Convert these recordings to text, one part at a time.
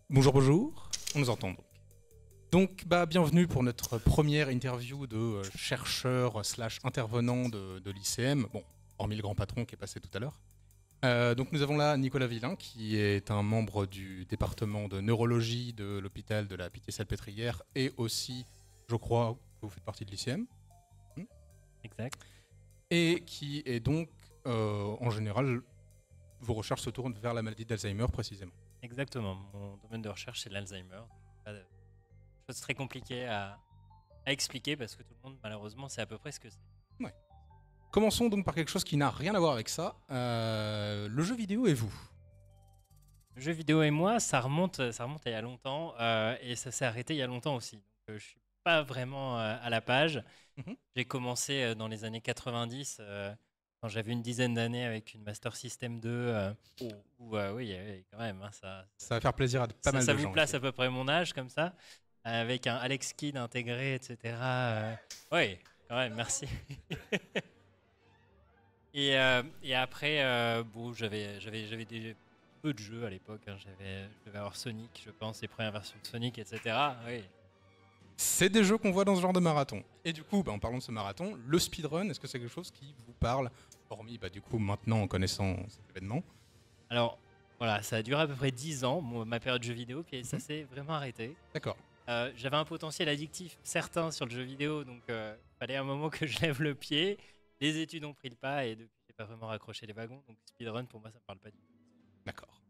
Bonjour, bonjour, on nous entend donc. Bienvenue pour notre première interview de chercheur slash intervenant de l'ICM, bon, hormis le grand patron qui est passé tout à l'heure. Nous avons là Nicolas Villain, qui est un membre du département de neurologie de l'hôpital de la Pitié-Salpêtrière et aussi, je crois, que vous faites partie de l'ICM. Exact. Et qui est donc, en général, vos recherches se tournent vers la maladie d'Alzheimer précisément. Exactement. Mon domaine de recherche, c'est l'Alzheimer. Pas de chose très compliquée à expliquer parce que tout le monde, malheureusement, sait à peu près ce que c'est. Ouais. Commençons donc par quelque chose qui n'a rien à voir avec ça. Le jeu vidéo et vous. Le jeu vidéo et moi, ça remonte à il y a longtemps et ça s'est arrêté il y a longtemps aussi. Donc, je suis pas vraiment à la page. J'ai commencé dans les années 90 quand j'avais une dizaine d'années avec une Master System 2 oui, quand même, hein, Ça va faire plaisir à pas mal de gens. Ça vous place à peu près mon âge comme ça, avec un Alex Kidd intégré, etc. Oui, quand même, merci. et après, bon, j'avais des peu de jeux à l'époque. Hein. Je devais avoir Sonic, je pense, les premières versions de Sonic, etc. Oui. C'est des jeux qu'on voit dans ce genre de marathon. Et du coup, en parlant de ce marathon, le speedrun, est-ce que c'est quelque chose qui vous parle, hormis du coup maintenant en connaissant cet événement? Alors voilà, ça a duré à peu près 10 ans, ma période de jeu vidéo, puis ça s'est vraiment arrêté. D'accord. J'avais un potentiel addictif certain sur le jeu vidéo, donc fallait un moment que je lève le pied. Les études ont pris le pas et depuis, j'ai pas vraiment raccroché les wagons. Donc speedrun, pour moi, ça me parle pas du tout. D'accord.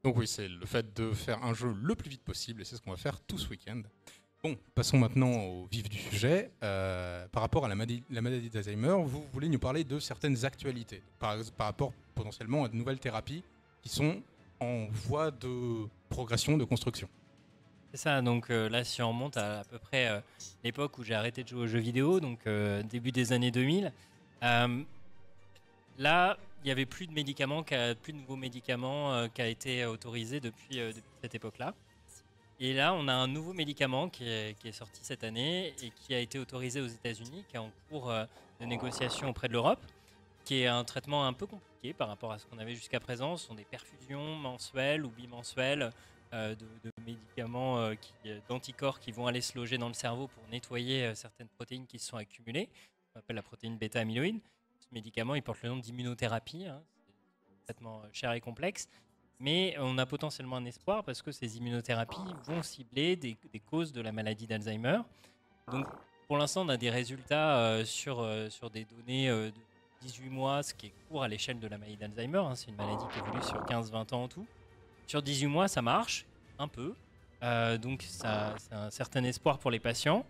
Donc oui, c'est le fait de faire un jeu le plus vite possible, et c'est ce qu'on va faire tout ce week-end. Bon, passons maintenant au vif du sujet. Par rapport à la maladie d'Alzheimer, vous voulez nous parler de certaines actualités, par rapport potentiellement à de nouvelles thérapies qui sont en voie de progression, de construction. C'est ça, donc là, si on remonte à peu près l'époque où j'ai arrêté de jouer aux jeux vidéo, donc début des années 2000, là, il n'y avait plus de médicaments, plus de nouveaux médicaments qui a été autorisé depuis cette époque-là. Et là, on a un nouveau médicament qui est sorti cette année et qui a été autorisé aux États-Unis, qui est en cours de négociation auprès de l'Europe, qui est un traitement un peu compliqué par rapport à ce qu'on avait jusqu'à présent. Ce sont des perfusions mensuelles ou bimensuelles de médicaments, d'anticorps qui vont aller se loger dans le cerveau pour nettoyer certaines protéines qui se sont accumulées. On appelle la protéine bêta-amyloïde. Ce médicament, il porte le nom d'immunothérapie. Hein. C'est un traitement cher et complexe. Mais on a potentiellement un espoir parce que ces immunothérapies vont cibler des causes de la maladie d'Alzheimer. Donc, pour l'instant, on a des résultats sur des données de 18 mois, ce qui est court à l'échelle de la maladie d'Alzheimer. Hein. C'est une maladie qui évolue sur 15-20 ans en tout. Sur 18 mois, ça marche un peu. Donc, ça, c'est un certain espoir pour les patients.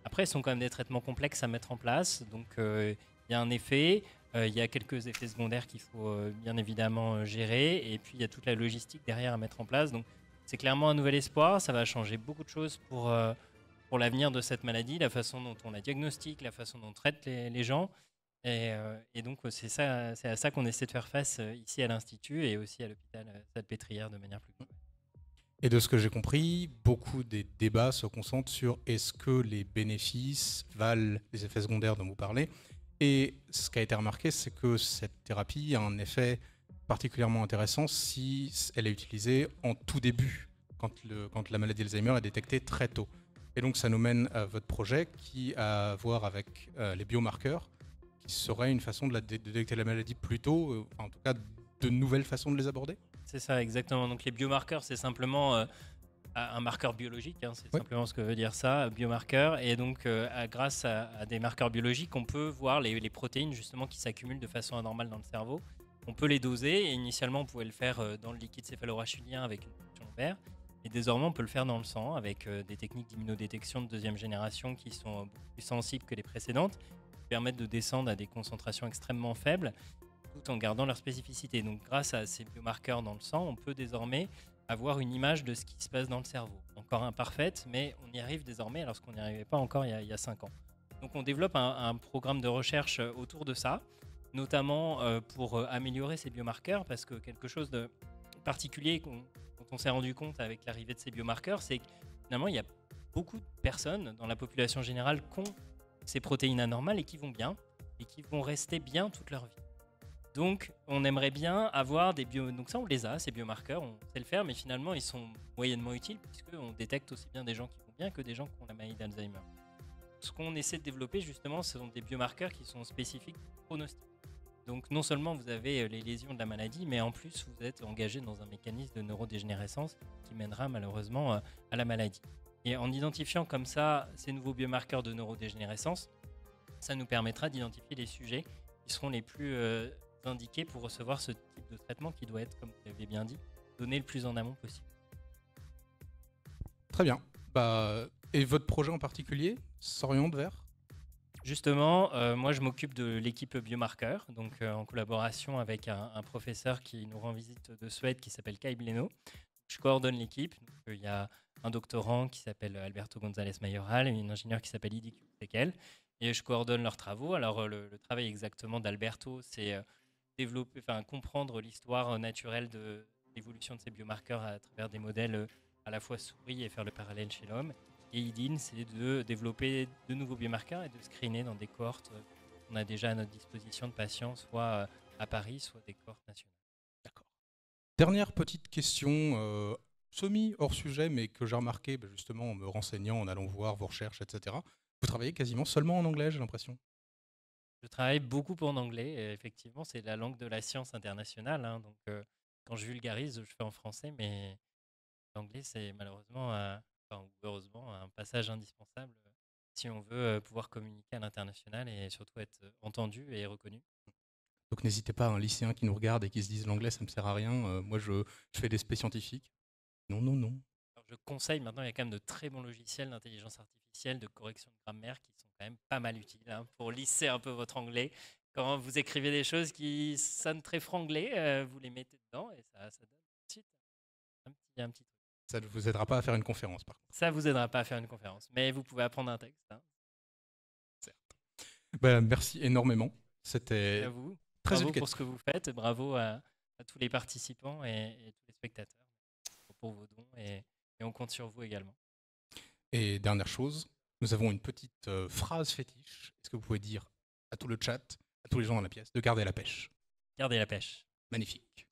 Après, ce sont quand même des traitements complexes à mettre en place. Donc, il y a un effet. Il y a quelques effets secondaires qu'il faut bien évidemment gérer. Et puis, il y a toute la logistique derrière à mettre en place. Donc, c'est clairement un nouvel espoir. Ça va changer beaucoup de choses pour l'avenir de cette maladie, la façon dont on la diagnostique, la façon dont on traite les gens. Et donc, c'est à ça qu'on essaie de faire face ici à l'Institut et aussi à l'hôpital Salpêtrière de manière plus globale. Et de ce que j'ai compris, beaucoup des débats se concentrent sur est-ce que les bénéfices valent les effets secondaires dont vous parlez. Et ce qui a été remarqué, c'est que cette thérapie a un effet particulièrement intéressant si elle est utilisée en tout début, quand la maladie d'Alzheimer est détectée très tôt. Et donc ça nous mène à votre projet qui a à voir avec les biomarqueurs, qui serait une façon de détecter la maladie plus tôt, en tout cas de nouvelles façons de les aborder. C'est ça, exactement. Donc les biomarqueurs, c'est simplement un marqueur biologique, hein, c'est simplement ce que veut dire ça, biomarqueur. Et donc, grâce à des marqueurs biologiques, on peut voir les protéines justement qui s'accumulent de façon anormale dans le cerveau. On peut les doser. Et initialement, on pouvait le faire dans le liquide céphalorachidien avec une fonction vert. Et désormais, on peut le faire dans le sang avec des techniques d'immunodétection de deuxième génération qui sont beaucoup plus sensibles que les précédentes, qui permettent de descendre à des concentrations extrêmement faibles, tout en gardant leur spécificité. Donc, grâce à ces biomarqueurs dans le sang, on peut désormais avoir une image de ce qui se passe dans le cerveau. Encore imparfaite, mais on y arrive désormais alors qu'on n'y arrivait pas encore il y a 5 ans. Donc on développe un programme de recherche autour de ça, notamment pour améliorer ces biomarqueurs, parce que quelque chose de particulier dont on s'est rendu compte avec l'arrivée de ces biomarqueurs, c'est que finalement il y a beaucoup de personnes dans la population générale qui ont ces protéines anormales et qui vont bien, et qui vont rester bien toute leur vie. Donc, on aimerait bien avoir des Donc ça, on les a, ces biomarqueurs, on sait le faire, mais finalement, ils sont moyennement utiles puisqu'on détecte aussi bien des gens qui vont bien que des gens qui ont la maladie d'Alzheimer. Ce qu'on essaie de développer, justement, ce sont des biomarqueurs qui sont spécifiques au pronostic. Donc, non seulement vous avez les lésions de la maladie, mais en plus, vous êtes engagé dans un mécanisme de neurodégénérescence qui mènera malheureusement à la maladie. Et en identifiant comme ça ces nouveaux biomarqueurs de neurodégénérescence, ça nous permettra d'identifier les sujets qui seront les plus indiqués pour recevoir ce type de traitement qui doit être, comme vous l'avez bien dit, donné le plus en amont possible. Très bien. Et votre projet en particulier s'oriente vers? Justement, moi je m'occupe de l'équipe biomarqueur, donc en collaboration avec un professeur qui nous rend visite de Suède qui s'appelle Kai Bleno. Je coordonne l'équipe. Il y a un doctorant qui s'appelle Alberto González Mayoral et une ingénieure qui s'appelle Lydie Sekel. Et je coordonne leurs travaux. Alors le travail exactement d'Alberto, c'est comprendre l'histoire naturelle de l'évolution de ces biomarqueurs à travers des modèles à la fois souris et faire le parallèle chez l'homme. Et IDIN, c'est de développer de nouveaux biomarqueurs et de screener dans des cohortes qu'on a déjà à notre disposition de patients, soit à Paris, soit des cohortes nationales. D'accord. Dernière petite question, semi hors sujet, mais que j'ai remarqué justement en me renseignant, en allant voir vos recherches, etc. Vous travaillez quasiment seulement en anglais, j'ai l'impression. Je travaille beaucoup en anglais. Et effectivement, c'est la langue de la science internationale. Hein, donc, quand je vulgarise, je fais en français, mais l'anglais, c'est malheureusement, ou heureusement, un passage indispensable si on veut pouvoir communiquer à l'international et surtout être entendu et reconnu. Donc n'hésitez pas, un lycéen qui nous regarde et qui se dise l'anglais, ça me sert à rien. Moi, je fais des spé scientifiques. Non, non, non. Alors, je conseille, maintenant, il y a quand même de très bons logiciels d'intelligence artificielle, de correction de grammaire qui sont quand même pas mal utiles hein, pour lisser un peu votre anglais. Quand vous écrivez des choses qui sonnent très franglais, vous les mettez dedans et ça donne tout de suite un petit truc. Ça ne vous aidera pas à faire une conférence, par contre. Ça vous aidera pas à faire une conférence, mais vous pouvez apprendre un texte. Hein. Certes. Merci énormément. C'était à vous. très Bravo éducatif. pour ce que vous faites. Bravo à tous les participants et tous les spectateurs pour vos dons et on compte sur vous également. Et dernière chose, nous avons une petite phrase fétiche. Est-ce que vous pouvez dire à tout le chat, à tous les gens dans la pièce, de garder la pêche? Gardez la pêche. Magnifique.